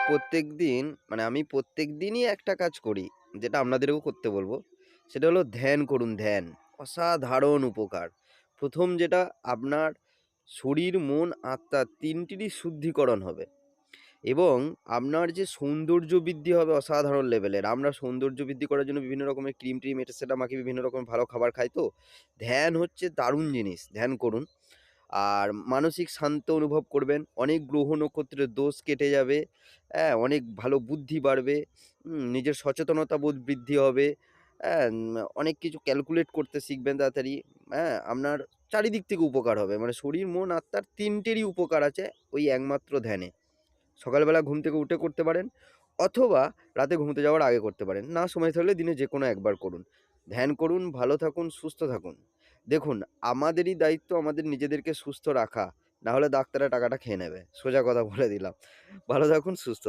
প্রত্যেকদিন আমি প্রত্যেকদিনই একটা কাজ করি, যেটা আপনাদেরকেও করতে বলবো। সেটা হলো ধ্যান করুন, ধ্যান। অসাধারণ উপকার। ১ম যেটা আপনার শরীর, মন, আত্মা ৩ টিরই শুদ্ধিকরণ হবে এবং আপনার যে সৌন্দর্য বৃদ্ধি হবে অসাধারণ লেভেলের। আমরা সৌন্দর্য বৃদ্ধি করার জন্য বিভিন্ন রকমের ক্রিম-ট্রিম এটা সেটা মাখি, বিভিন্ন রকমের ভালো খাবার খাই তো। ধ্যান হচ্ছে দারুণ জিনিস, ধ্যান করুন। আর মানসিক শান্ত অনুভব করবেন। অনেক গ্রহ নক্ষত্রের দোষ কেটে যাবে। হ্যাঁ? অনেক ভালো বুদ্ধি বাড়বে। নিজের সচেতনতা বোধ বৃদ্ধি হবে। হ্যাঁ? অনেক কিছু ক্যালকুলেট করতে শিখবেন তাড়াতাড়ি। হ্যাঁ? আপনার চারিদিক থেকে উপকার হবে। শরীর, মন, আত্মার ৩ টেরই উপকার আছে ওই একমাত্র ধ্যানে। সকালবেলা ঘুম থেকে উঠে করতে পারেন অথবা রাতে ঘুমোতে যাওয়ার আগে করতে পারেন। না সময় থাকলে দিনে যেকোনো একবার করুন। ধ্যান করুন, ভালো থাকুন, সুস্থ থাকুন। দেখুন, আমাদেরই দায়িত্ব আমাদের নিজেদেরকে সুস্থ রাখা। না হলে ডাক্তাররা টাকাটা খেয়ে নেবে। সোজা কথা বলে দিলাম। ভালো থাকুন, সুস্থ